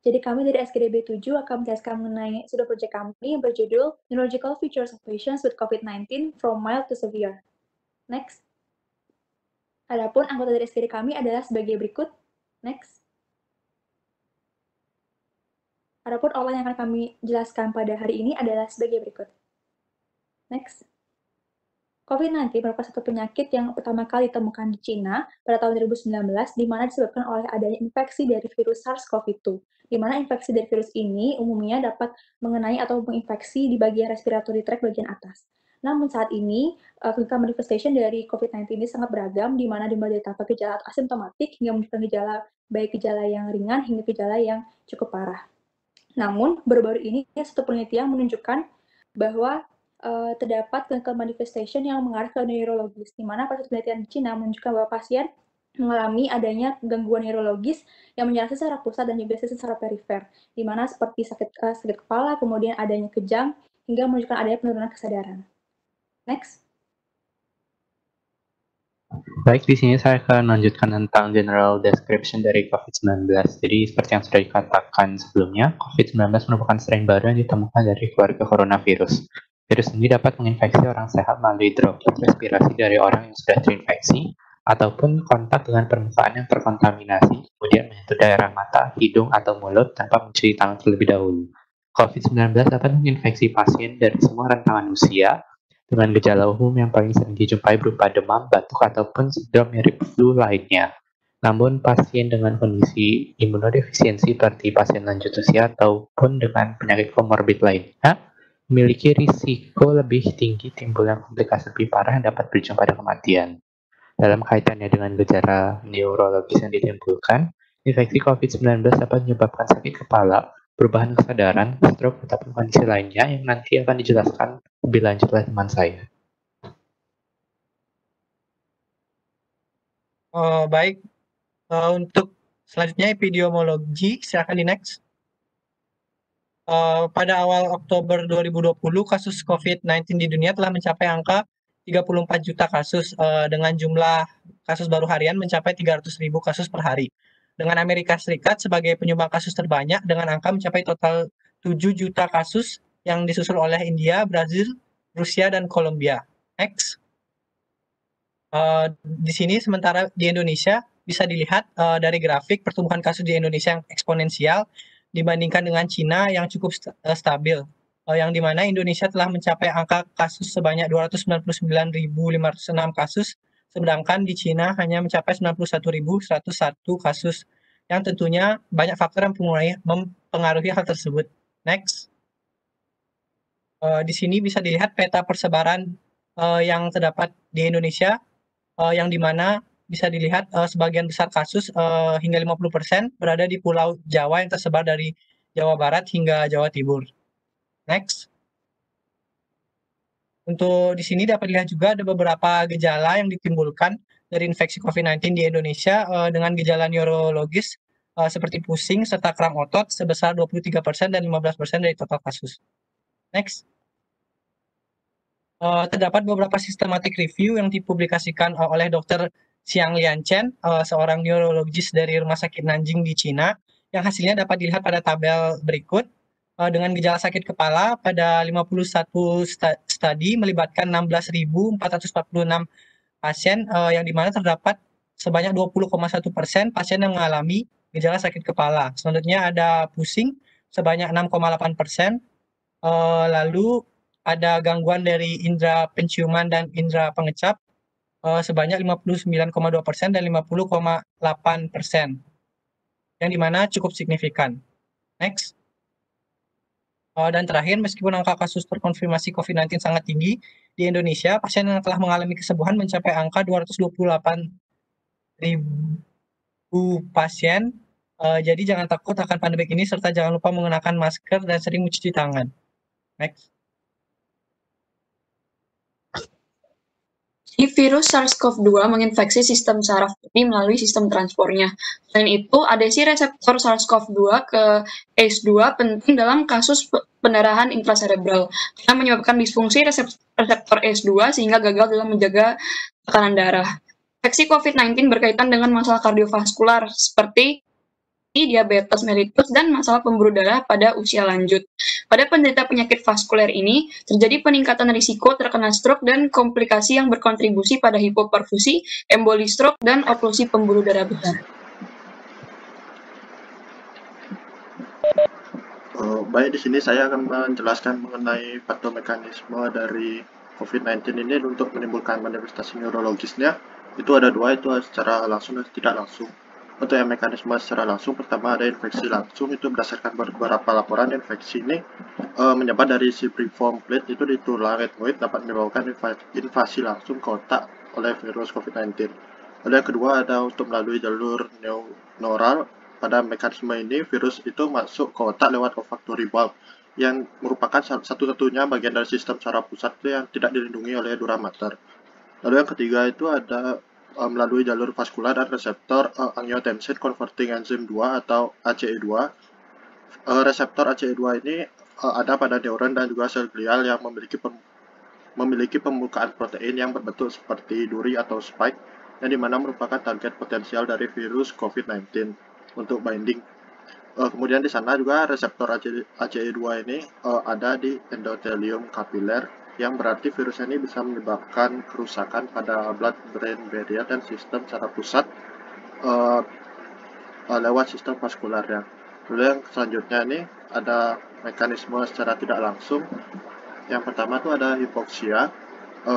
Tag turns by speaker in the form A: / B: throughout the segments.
A: Jadi kami dari SKDB 7 akan menjelaskan mengenai studi project kami yang berjudul Neurological Features of Patients with COVID-19 from Mild to Severe. Next. Adapun anggota dari SKD kami adalah sebagai berikut. Next. Adapun outline yang akan kami jelaskan pada hari ini adalah sebagai berikut. Next. COVID-19 merupakan satu penyakit yang pertama kali ditemukan di Cina pada tahun 2019, di mana disebabkan oleh adanya infeksi dari virus SARS-CoV-2, di mana infeksi dari virus ini umumnya dapat mengenai atau menginfeksi di bagian respiratory tract bagian atas. Namun saat ini, clinical manifestation dari COVID-19 ini sangat beragam, di mana dimulai dari tanpa gejala asimptomatik hingga menunjukkan gejala, baik gejala yang ringan hingga gejala yang cukup parah. Namun, baru-baru ini satu penelitian menunjukkan bahwa terdapat clinical manifestation yang mengarah ke neurologis, di mana pada penelitian di Cina menunjukkan bahwa pasien mengalami adanya gangguan neurologis yang menyerang secara pusat dan juga secara perifer, di mana seperti sakit kepala, kemudian adanya kejang, hingga menunjukkan adanya penurunan kesadaran. Next.
B: Baik, di sini saya akan lanjutkan tentang general description dari COVID-19. Jadi, seperti yang sudah dikatakan sebelumnya, COVID-19 merupakan strain baru yang ditemukan dari keluarga coronavirus. Virus ini dapat menginfeksi orang sehat melalui droplet respirasi dari orang yang sudah terinfeksi, ataupun kontak dengan permukaan yang terkontaminasi, kemudian menyentuh daerah mata, hidung, atau mulut tanpa mencuci tangan terlebih dahulu. COVID-19 dapat menginfeksi pasien dari semua rentangan usia, dengan gejala umum yang paling sering dijumpai berupa demam, batuk, ataupun sindrom mirip flu lainnya. Namun, pasien dengan kondisi imunodefisiensi seperti pasien lanjut usia ataupun dengan penyakit komorbid lainnya memiliki risiko lebih tinggi timbulnya komplikasi lebih parah yang dapat berujung pada kematian. Dalam kaitannya dengan gejala neurologis yang ditimbulkan, infeksi COVID-19 dapat menyebabkan sakit kepala, perubahan kesadaran, stroke, ataupun kondisi lainnya yang nanti akan dijelaskan lebih lanjut oleh teman saya.
C: Baik, untuk selanjutnya epidemiologi, silakan di next. Pada awal Oktober 2020, kasus COVID-19 di dunia telah mencapai angka 34 juta kasus dengan jumlah kasus baru harian mencapai 300.000 kasus per hari. Dengan Amerika Serikat sebagai penyumbang kasus terbanyak dengan angka mencapai total 7 juta kasus yang disusul oleh India, Brazil, Rusia, dan Kolombia. Next. Di sini sementara di Indonesia bisa dilihat dari grafik pertumbuhan kasus di Indonesia yang eksponensial dibandingkan dengan Cina yang cukup stabil, yang dimana Indonesia telah mencapai angka kasus sebanyak 299.506 kasus, sedangkan di Cina hanya mencapai 91.101 kasus, yang tentunya banyak faktor yang mempengaruhi hal tersebut. Next. Di sini bisa dilihat peta persebaran yang terdapat di Indonesia, yang dimana bisa dilihat sebagian besar kasus hingga 50% berada di Pulau Jawa yang tersebar dari Jawa Barat hingga Jawa Timur. Next. Untuk di sini dapat dilihat juga ada beberapa gejala yang ditimbulkan dari infeksi COVID-19 di Indonesia dengan gejala neurologis seperti pusing serta kram otot sebesar 23% dan 15% dari total kasus. Next. Terdapat beberapa systematic review yang dipublikasikan oleh Dr. Xiang Lianchen, seorang neurologis dari Rumah Sakit Nanjing di Cina, yang hasilnya dapat dilihat pada tabel berikut. Dengan gejala sakit kepala pada 51 studi melibatkan 16.446 pasien, yang dimana terdapat sebanyak 20,1% pasien yang mengalami gejala sakit kepala. Selanjutnya ada pusing sebanyak 6,8%, lalu ada gangguan dari indera penciuman dan indera pengecap sebanyak 59,2% dan 50,8%, yang dimana cukup signifikan. Next. Dan terakhir, meskipun angka kasus terkonfirmasi COVID-19 sangat tinggi di Indonesia, pasien yang telah mengalami kesembuhan mencapai angka 228.000 pasien. Jadi jangan takut akan pandemi ini, serta jangan lupa menggunakan masker dan sering mencuci tangan. Next.
D: Virus SARS-CoV-2 menginfeksi sistem saraf ini melalui sistem transportnya. Selain itu, adesi reseptor SARS-CoV-2 ke ACE2 penting dalam kasus pendarahan intracerebral karena menyebabkan disfungsi reseptor ACE2 sehingga gagal dalam menjaga tekanan darah. Infeksi COVID-19 berkaitan dengan masalah kardiovaskular seperti diabetes mellitus, dan masalah pembuluh darah pada usia lanjut. Pada penderita penyakit vaskuler ini, terjadi peningkatan risiko terkena stroke dan komplikasi yang berkontribusi pada hipoperfusi, emboli stroke, dan oklusi pembuluh darah besar.
E: Baik, di sini saya akan menjelaskan mengenai patomekanisme dari COVID-19 ini untuk menimbulkan manifestasi neurologisnya. Itu ada dua, itu secara langsung dan tidak langsung. Untuk yang mekanisme secara langsung, pertama ada infeksi langsung, itu berdasarkan beberapa laporan infeksi ini menyebar dari cibriform plate itu di tulang etmoid dapat menyebabkan invasi langsung ke otak oleh virus COVID-19. Lalu yang kedua ada untuk melalui jalur neural. Pada mekanisme ini, virus itu masuk ke otak lewat olfactory bulb, yang merupakan satu-satunya bagian dari sistem saraf pusat yang tidak dilindungi oleh dura mater. Lalu yang ketiga itu ada melalui jalur vaskular dan reseptor angiotensin converting enzyme 2 atau ACE2. Reseptor ACE2 ini ada pada neuron dan juga sel glial yang memiliki pembukaan protein yang berbentuk seperti duri atau spike, yang dimana merupakan target potensial dari virus COVID-19 untuk binding. Kemudian di sana juga reseptor ACE2 ini ada di endotelium kapiler, yang berarti virus ini bisa menyebabkan kerusakan pada blood-brain barrier dan sistem saraf pusat lewat sistem vaskularnya. Lalu yang selanjutnya ini ada mekanisme secara tidak langsung. Yang pertama itu ada hipoksia.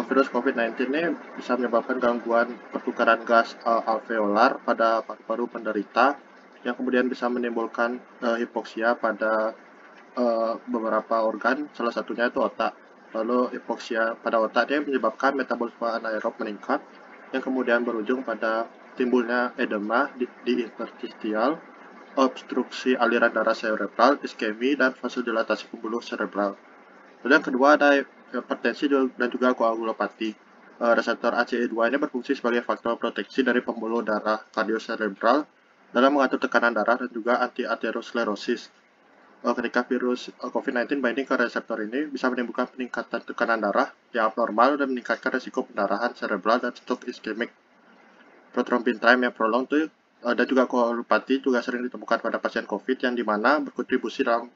E: Virus COVID-19 ini bisa menyebabkan gangguan pertukaran gas alveolar pada paru-paru penderita, yang kemudian bisa menimbulkan hipoksia pada beberapa organ, salah satunya itu otak. Lalu hipoksia pada otak ini menyebabkan metabolisme anaerob meningkat, yang kemudian berujung pada timbulnya edema di interstisial, obstruksi aliran darah cerebral, iskemi, dan vasodilatasi pembuluh cerebral. Lalu yang kedua ada hipertensi dan juga koagulopati. Reseptor ACE2 ini berfungsi sebagai faktor proteksi dari pembuluh darah kardiocerebral dalam mengatur tekanan darah dan juga anti-aterosklerosis. Ketika virus COVID-19 binding ke reseptor ini bisa menimbulkan peningkatan tekanan darah yang abnormal dan meningkatkan risiko pendarahan cerebral dan stroke iskemik. Prothrombin time yang prolong itu dan juga koagulopati juga sering ditemukan pada pasien COVID, yang dimana berkontribusi dalam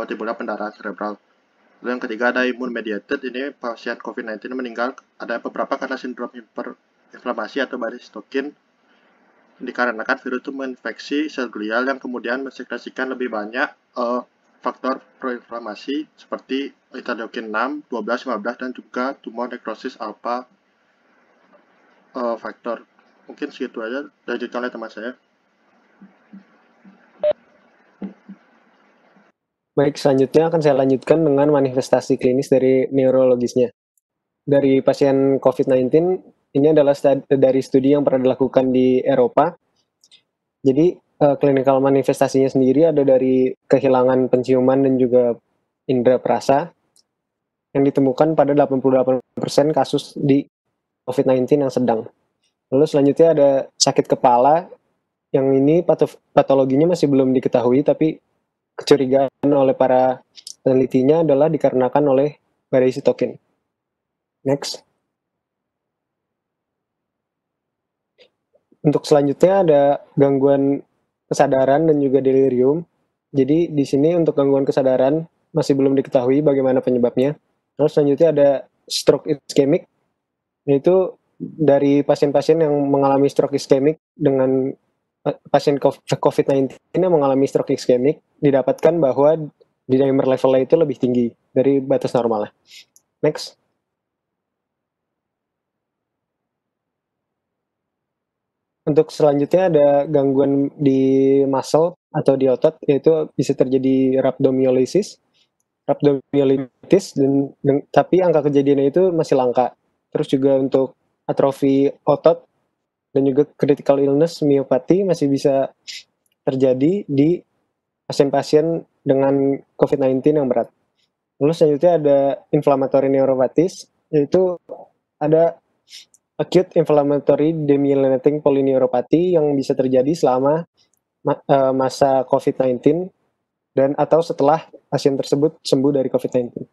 E: timbulnya pendarahan cerebral. Lalu yang ketiga ada immune mediated. Ini pasien COVID-19 meninggal ada beberapa karena sindrom inflamasi atau badai sitokin, dikarenakan virus itu menginfeksi sel glial yang kemudian mensekresikan lebih banyak faktor proinflamasi seperti interleukin 6, 12, 15, dan juga tumor necrosis alpha faktor. Mungkin segitu aja, lanjutkan oleh teman saya.
F: Baik, selanjutnya akan saya lanjutkan dengan manifestasi klinis dari neurologisnya. Dari pasien COVID-19, ini adalah dari studi yang pernah dilakukan di Eropa. Jadi, clinical manifestasinya sendiri ada dari kehilangan penciuman dan juga indera perasa, yang ditemukan pada 88% kasus di COVID-19 yang sedang. Lalu selanjutnya ada sakit kepala, yang ini patologinya masih belum diketahui, tapi kecurigaan oleh para penelitinya adalah dikarenakan oleh badai sitokin. Next. Untuk selanjutnya ada gangguan kesadaran dan juga delirium. Jadi di sini untuk gangguan kesadaran masih belum diketahui bagaimana penyebabnya. Lalu selanjutnya ada stroke iskemik, yaitu dari pasien-pasien yang mengalami stroke iskemik dengan pasien COVID-19 yang mengalami stroke iskemik, didapatkan bahwa D-dimer levelnya itu lebih tinggi dari batas normal. Next. Untuk selanjutnya ada gangguan di muscle atau di otot, yaitu bisa terjadi rhabdomyolysis, dan tapi angka kejadiannya itu masih langka. Terus juga untuk atrofi otot dan juga critical illness myopathy masih bisa terjadi di pasien-pasien dengan COVID-19 yang berat. Lalu selanjutnya ada inflammatory neuropathies, yaitu ada acute inflammatory demyelinating polyneuropathy yang bisa terjadi selama masa COVID-19 dan atau setelah pasien tersebut sembuh dari COVID-19.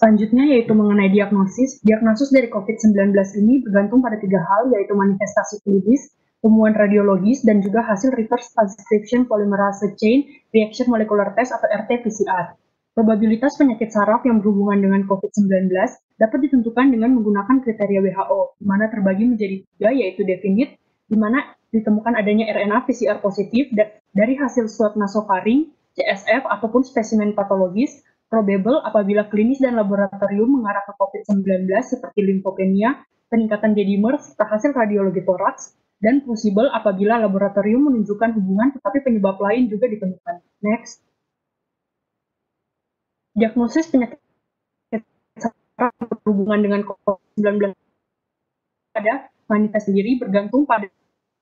G: Selanjutnya yaitu mengenai diagnosis. Diagnosis dari COVID-19 ini bergantung pada 3 hal, yaitu manifestasi klinis, temuan radiologis, dan juga hasil reverse transcription polymerase chain reaction molecular test atau RT-PCR. Probabilitas penyakit saraf yang berhubungan dengan COVID-19 dapat ditentukan dengan menggunakan kriteria WHO, di mana terbagi menjadi 3, yaitu definite, di mana ditemukan adanya RNA PCR positif dari hasil swab nasofaring, CSF, ataupun spesimen patologis, probable apabila klinis dan laboratorium mengarah ke COVID-19 seperti limfopenia, peningkatan D-dimer, serta hasil radiologi toraks, dan possible apabila laboratorium menunjukkan hubungan tetapi penyebab lain juga ditemukan. Next. Diagnosis penyakit saraf berhubungan dengan COVID-19 pada manifestasi sendiri bergantung pada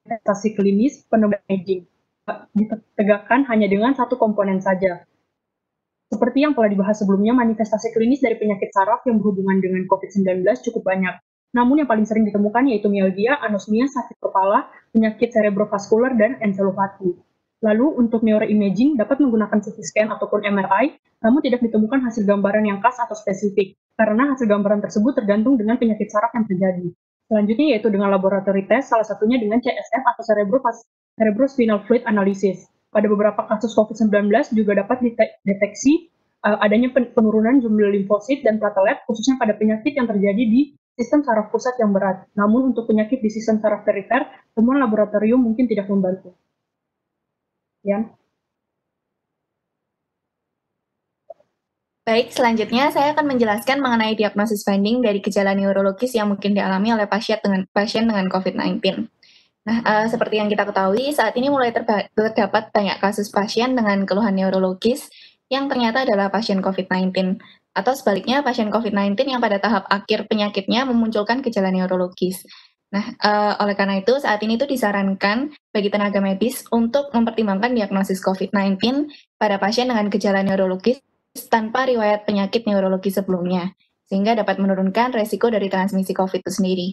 G: manifestasi klinis penyebab aging. Ditegakkan hanya dengan satu komponen saja. Seperti yang telah dibahas sebelumnya, manifestasi klinis dari penyakit saraf yang berhubungan dengan COVID-19 cukup banyak. Namun yang paling sering ditemukan yaitu mialgia, anosmia, sakit kepala, penyakit cerebrovaskular, dan encephalopati. Lalu untuk neuroimaging dapat menggunakan CT scan ataupun MRI, namun tidak ditemukan hasil gambaran yang khas atau spesifik, karena hasil gambaran tersebut tergantung dengan penyakit saraf yang terjadi. Selanjutnya yaitu dengan laboratory test, salah satunya dengan CSF atau cerebrospinal fluid analysis. Pada beberapa kasus COVID-19 juga dapat dideteksi adanya penurunan jumlah limfosit dan platelet, khususnya pada penyakit yang terjadi di sistem saraf pusat yang berat. Namun untuk penyakit di sistem saraf perifer, temuan laboratorium mungkin tidak membantu. Yan?
H: Baik, selanjutnya saya akan menjelaskan mengenai diagnosis finding dari gejala neurologis yang mungkin dialami oleh pasien dengan COVID-19. Nah, seperti yang kita ketahui, saat ini mulai terdapat banyak kasus pasien dengan keluhan neurologis yang ternyata adalah pasien COVID-19. Atau sebaliknya, pasien COVID-19 yang pada tahap akhir penyakitnya memunculkan gejala neurologis. Nah, oleh karena itu, saat ini disarankan bagi tenaga medis untuk mempertimbangkan diagnosis COVID-19 pada pasien dengan gejala neurologis tanpa riwayat penyakit neurologis sebelumnya, sehingga dapat menurunkan resiko dari transmisi COVID itu sendiri.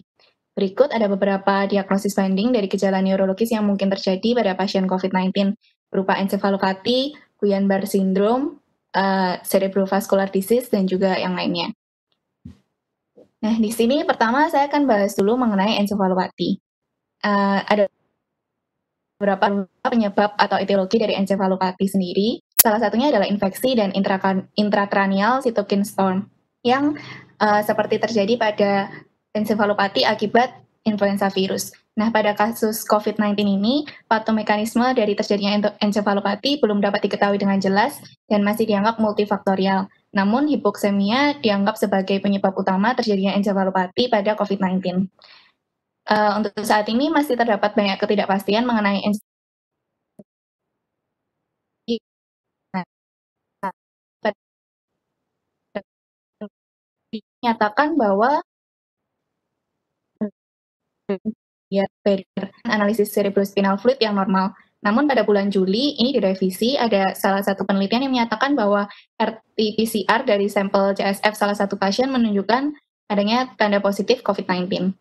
H: Berikut ada beberapa diagnosis finding dari gejala neurologis yang mungkin terjadi pada pasien COVID-19, berupa encephalopati, Guillain-Barré syndrome, cerebrovascular disease, dan juga yang lainnya. Nah, di sini pertama saya akan bahas dulu mengenai encephalopati. Ada beberapa penyebab atau etiologi dari encephalopati sendiri. Salah satunya adalah infeksi dan intrakranial cytokine storm, yang seperti terjadi pada encephalopati akibat influenza virus. Nah, pada kasus COVID-19 ini, patomekanisme dari terjadinya encephalopati belum dapat diketahui dengan jelas dan masih dianggap multifaktorial. Namun, hipoksemia dianggap sebagai penyebab utama terjadinya encephalopati pada COVID-19. Untuk saat ini masih terdapat banyak ketidakpastian mengenai dinyatakan bahwa analisis cerebrospinal fluid yang normal. Namun pada bulan Juli ini direvisi, ada salah satu penelitian yang menyatakan bahwa RT-PCR dari sampel CSF salah satu pasien menunjukkan adanya tanda positif COVID-19.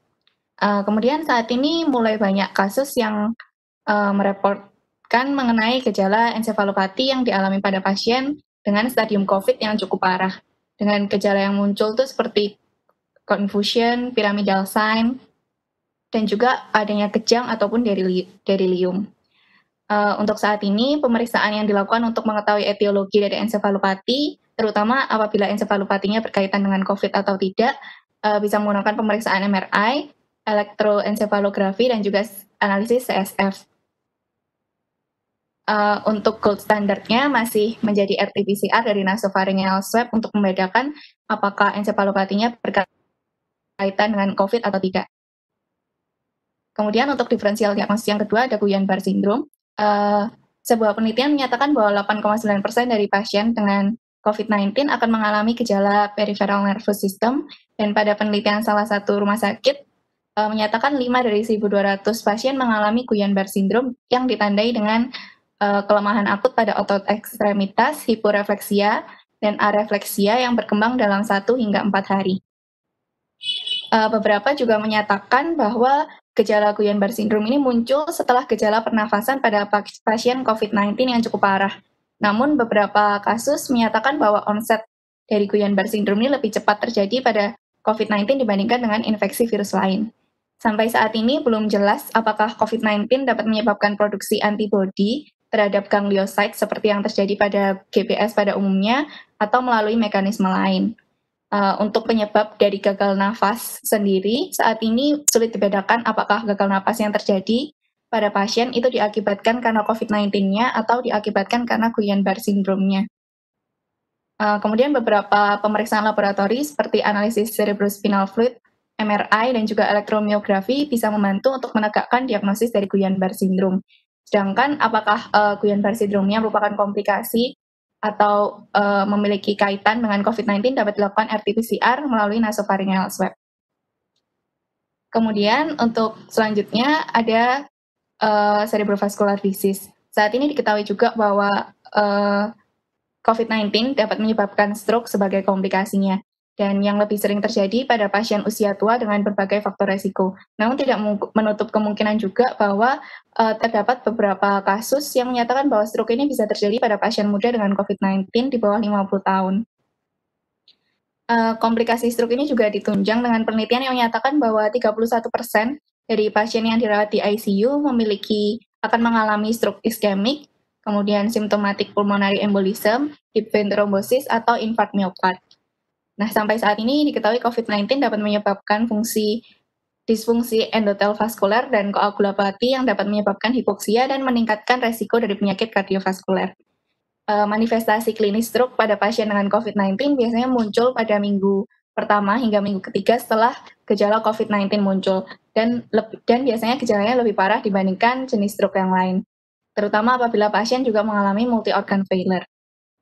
H: Kemudian saat ini mulai banyak kasus yang mereportkan mengenai gejala encephalopati yang dialami pada pasien dengan stadium COVID yang cukup parah. Dengan gejala yang muncul itu seperti confusion, pyramidal sign, dan juga adanya kejang ataupun delirium. Untuk saat ini, pemeriksaan yang dilakukan untuk mengetahui etiologi dari encephalopati, terutama apabila encephalopatinya berkaitan dengan COVID atau tidak, bisa menggunakan pemeriksaan MRI, elektroencephalografi, dan juga analisis CSF. Untuk gold standardnya masih menjadi RT-PCR dari nasopharyngeal swab untuk membedakan apakah encephalopatinya berkaitan dengan COVID atau tidak. Kemudian untuk diferensial diagnosis yang kedua ada Guillain-Barré syndrome. Sebuah penelitian menyatakan bahwa 8,9% dari pasien dengan COVID-19 akan mengalami gejala peripheral nervous system, dan pada penelitian salah satu rumah sakit menyatakan 5 dari 1.200 pasien mengalami Guillain-Barré syndrome yang ditandai dengan kelemahan akut pada otot ekstremitas, hiporefleksia, dan arefleksia yang berkembang dalam 1 hingga 4 hari. Beberapa juga menyatakan bahwa gejala Guillain-Barré syndrome ini muncul setelah gejala pernafasan pada pasien COVID-19 yang cukup parah. Namun beberapa kasus menyatakan bahwa onset dari Guillain-Barré syndrome ini lebih cepat terjadi pada COVID-19 dibandingkan dengan infeksi virus lain. Sampai saat ini belum jelas apakah COVID-19 dapat menyebabkan produksi antibodi terhadap gangliocyte seperti yang terjadi pada GBS pada umumnya atau melalui mekanisme lain. Untuk penyebab dari gagal nafas sendiri, saat ini sulit dibedakan apakah gagal nafas yang terjadi pada pasien itu diakibatkan karena COVID-19-nya atau diakibatkan karena Guillain-Barré syndrome-nya. Kemudian beberapa pemeriksaan laboratori seperti analisis cerebrospinal fluid, MRI, dan juga elektromiografi bisa membantu untuk menegakkan diagnosis dari Guillain-Barré syndrome. Sedangkan apakah Guillain-Barré syndrome-nya merupakan komplikasi atau memiliki kaitan dengan COVID-19 dapat dilakukan RT-PCR melalui nasopharyngeal swab. Kemudian untuk selanjutnya ada cerebrovascular disease. Saat ini diketahui juga bahwa COVID-19 dapat menyebabkan stroke sebagai komplikasinya, dan yang lebih sering terjadi pada pasien usia tua dengan berbagai faktor resiko. Namun tidak menutup kemungkinan juga bahwa terdapat beberapa kasus yang menyatakan bahwa stroke ini bisa terjadi pada pasien muda dengan COVID-19 di bawah 50 tahun. Komplikasi stroke ini juga ditunjang dengan penelitian yang menyatakan bahwa 31% dari pasien yang dirawat di ICU akan mengalami stroke iskemik, kemudian simptomatik pulmonary embolism, deep vein thrombosis, atau infark miokard. Nah, sampai saat ini diketahui COVID-19 dapat menyebabkan disfungsi endotel vaskuler dan koagulopati yang dapat menyebabkan hipoksia dan meningkatkan resiko dari penyakit kardiovaskuler. Manifestasi klinis stroke pada pasien dengan COVID-19 biasanya muncul pada minggu pertama hingga minggu ketiga setelah gejala COVID-19 muncul, dan biasanya gejalanya lebih parah dibandingkan jenis stroke yang lain, terutama apabila pasien juga mengalami multi-organ failure.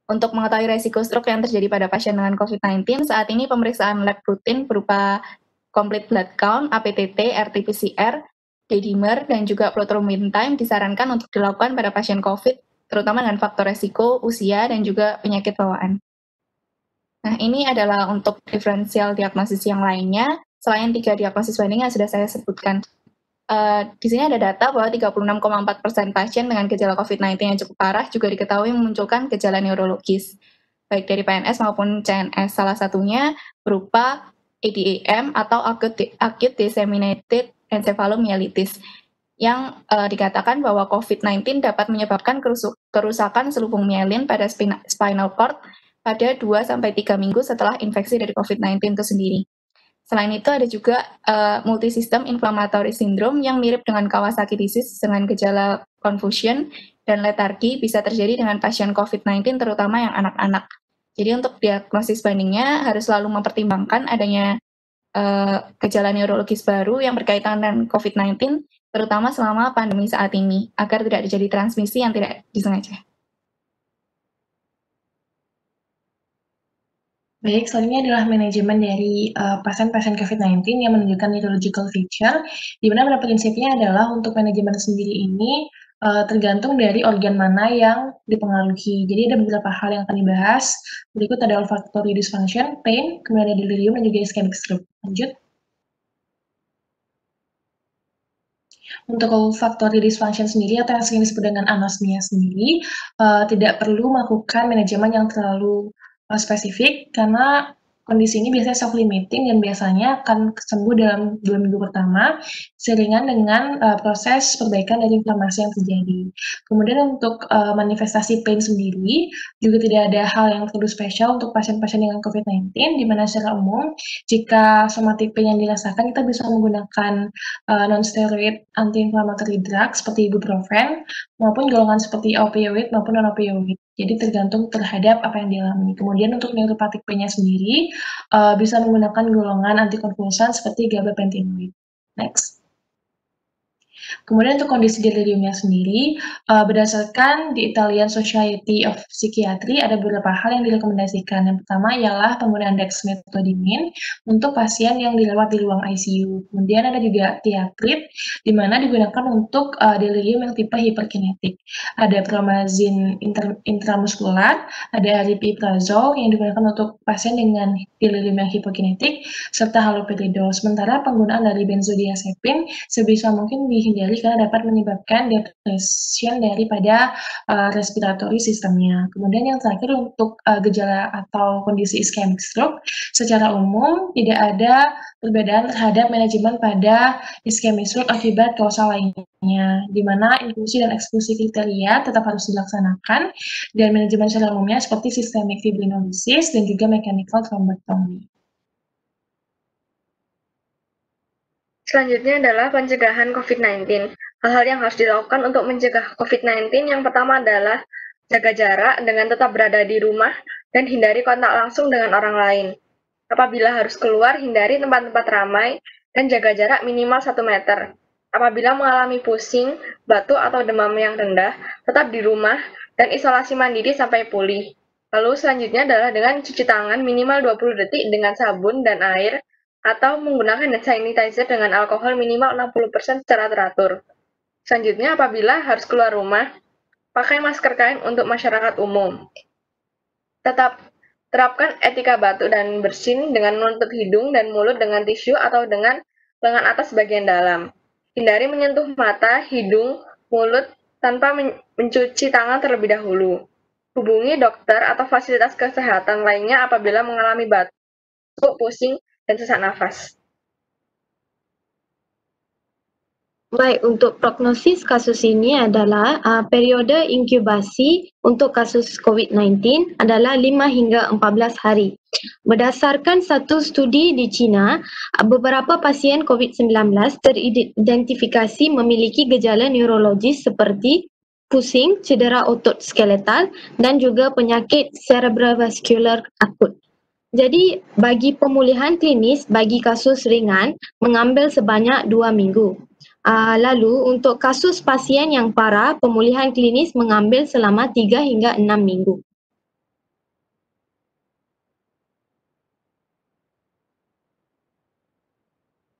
H: Untuk mengetahui resiko stroke yang terjadi pada pasien dengan COVID-19, saat ini pemeriksaan lab rutin berupa complete blood count, APTT, RT-PCR, D-dimer, dan juga prothrombin time disarankan untuk dilakukan pada pasien COVID, terutama dengan faktor resiko, usia, dan juga penyakit bawaan. Nah, ini adalah untuk diferensial diagnosis yang lainnya, selain 3 diagnosis banding yang sudah saya sebutkan. Di sini ada data bahwa 36,4% pasien dengan gejala COVID-19 yang cukup parah juga diketahui memunculkan gejala neurologis, baik dari PNS maupun CNS. Salah satunya berupa ADAM atau acute disseminated encephalomyelitis, yang dikatakan bahwa COVID-19 dapat menyebabkan kerusakan selubung myelin pada spinal cord pada 2-3 minggu setelah infeksi dari COVID-19 itu sendiri. Selain itu ada juga multisystem inflammatory syndrome yang mirip dengan Kawasaki disease dengan gejala confusion dan letargi bisa terjadi dengan pasien COVID-19 terutama yang anak-anak. Jadi untuk diagnosis bandingnya harus selalu mempertimbangkan adanya gejala neurologis baru yang berkaitan dengan COVID-19 terutama selama pandemi saat ini agar tidak terjadi transmisi yang tidak disengaja.
I: Baik, selanjutnya adalah manajemen dari pasien-pasien COVID-19 yang menunjukkan neurological feature, di mana pada prinsipnya adalah untuk manajemen sendiri ini tergantung dari organ mana yang dipengaruhi. Jadi ada beberapa hal yang akan dibahas. Berikut ada olfactory dysfunction, pain, kemudian ada delirium, dan juga ischemic stroke. Lanjut. Untuk olfactory dysfunction sendiri atau yang sering disebut dengan anosmia sendiri, tidak perlu melakukan manajemen yang terlalu spesifik karena kondisi ini biasanya self-limiting dan biasanya akan sembuh dalam 2 minggu pertama seiringan dengan proses perbaikan dari inflamasi yang terjadi. Kemudian untuk manifestasi pain sendiri juga tidak ada hal yang perlu spesial untuk pasien-pasien dengan COVID-19, di mana secara umum jika somatic pain yang dirasakan kita bisa menggunakan non-steroid anti-inflammatory drug seperti ibuprofen maupun golongan seperti opioid maupun non-opioid. Jadi tergantung terhadap apa yang dialami. Kemudian untuk neuropathic pain-nya sendiri bisa menggunakan golongan antikonvulsan seperti gabapentinoid. Next. Kemudian untuk kondisi deliriumnya sendiri, berdasarkan di Italian Society of Psychiatry ada beberapa hal yang direkomendasikan. Yang pertama ialah penggunaan dexmedetomidine untuk pasien yang dirawat di ruang ICU. Kemudian ada juga tiakrit, di mana digunakan untuk delirium yang tipe hiperkinetik. Ada promazine intramuskular, ada aripiprazole yang digunakan untuk pasien dengan delirium yang hipokinetik, serta haloperidol. Sementara penggunaan dari benzodiazepin sebisa mungkin dihindari karena dapat menyebabkan depression daripada respiratory sistemnya. Kemudian yang terakhir untuk gejala atau kondisi ischemic stroke, secara umum tidak ada perbedaan terhadap manajemen pada ischemic stroke akibat kausal lainnya, di mana inklusi dan eksklusi kriteria tetap harus dilaksanakan, dan manajemen secara umumnya seperti systemic fibrinolysis dan juga mechanical thrombectomy.
J: Selanjutnya adalah pencegahan COVID-19. Hal-hal yang harus dilakukan untuk mencegah COVID-19 yang pertama adalah jaga jarak dengan tetap berada di rumah dan hindari kontak langsung dengan orang lain. Apabila harus keluar, hindari tempat-tempat ramai dan jaga jarak minimal 1 meter. Apabila mengalami pusing, batuk, atau demam yang rendah, tetap di rumah dan isolasi mandiri sampai pulih. Lalu selanjutnya adalah dengan cuci tangan minimal 20 detik dengan sabun dan air, atau menggunakan hand sanitizer dengan alkohol minimal 60% secara teratur. Selanjutnya, apabila harus keluar rumah, pakai masker kain untuk masyarakat umum. Tetap terapkan etika batuk dan bersin dengan menutup hidung dan mulut dengan tisu atau dengan lengan atas bagian dalam. Hindari menyentuh mata, hidung, mulut tanpa mencuci tangan terlebih dahulu. Hubungi dokter atau fasilitas kesehatan lainnya apabila mengalami batuk, pusing, dan sesak nafas.
K: Baik, untuk prognosis kasus ini adalah periode inkubasi untuk kasus COVID-19 adalah 5 hingga 14 hari. Berdasarkan satu studi di China, beberapa pasien COVID-19 teridentifikasi memiliki gejala neurologis seperti pusing, cedera otot skeletal, dan juga penyakit cerebrovascular akut. Jadi, bagi pemulihan klinis bagi kasus ringan, mengambil sebanyak 2 minggu. Lalu, untuk kasus pasien yang parah, pemulihan klinis mengambil selama 3 hingga 6 minggu.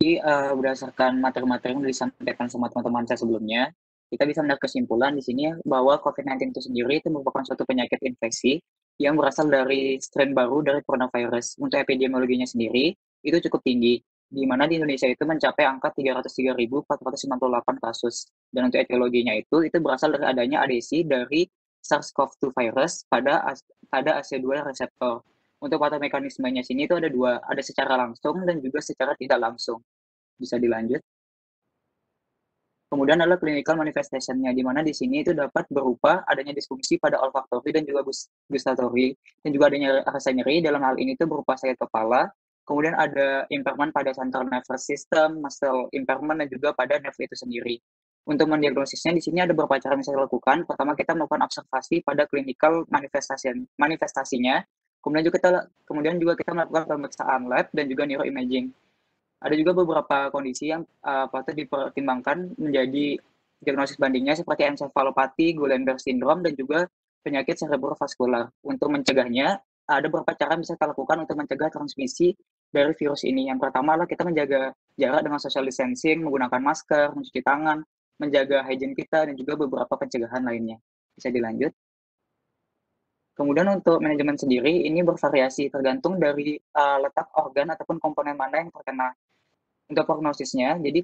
L: Jadi, berdasarkan materi-materi yang disampaikan sama teman-teman saya sebelumnya, kita bisa menarik kesimpulan di sini bahwa COVID-19 itu sendiri itu merupakan suatu penyakit infeksi yang berasal dari strain baru dari coronavirus. Untuk epidemiologinya sendiri, itu cukup tinggi, di mana di Indonesia itu mencapai angka 303.498 kasus. Dan untuk etiologinya itu berasal dari adanya adesi dari SARS-CoV-2 virus pada AC2 reseptor. Untuk patomekanismenya sini itu ada 2, ada secara langsung dan juga secara tidak langsung. Bisa dilanjut. Kemudian adalah clinical manifestation-nya, di mana di sini itu dapat berupa adanya disfungsi pada olfaktori dan juga gustatory, dan juga adanya rasa nyeri, dalam hal ini itu berupa sakit kepala, kemudian ada impairment pada central nervous system, muscle impairment, dan juga pada nerve itu sendiri. Untuk mendiagnosisnya di sini ada beberapa cara yang bisa dilakukan. Pertama, kita melakukan observasi pada clinical manifestasinya, kemudian juga kita melakukan pemeriksaan lab dan juga neuroimaging. Ada juga beberapa kondisi yang patut dipertimbangkan menjadi diagnosis bandingnya seperti encephalopati, Guillain-Barré syndrome, dan juga penyakit cerebrovaskular. Untuk mencegahnya, ada beberapa cara yang bisa kita lakukan untuk mencegah transmisi dari virus ini. Yang pertama adalah kita menjaga jarak dengan social distancing, menggunakan masker, mencuci tangan, menjaga hygiene kita, dan juga beberapa pencegahan lainnya. Bisa dilanjut. Kemudian untuk manajemen sendiri, ini bervariasi tergantung dari letak organ ataupun komponen mana yang terkena. Untuk prognosisnya, jadi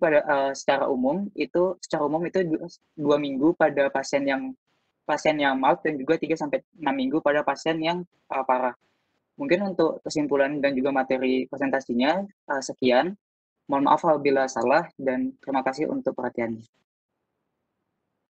L: secara umum itu 2 minggu pada pasien yang mild dan juga 3-6 minggu pada pasien yang parah. Mungkin untuk kesimpulan dan juga materi presentasinya sekian. Mohon maaf apabila salah dan terima kasih untuk perhatiannya.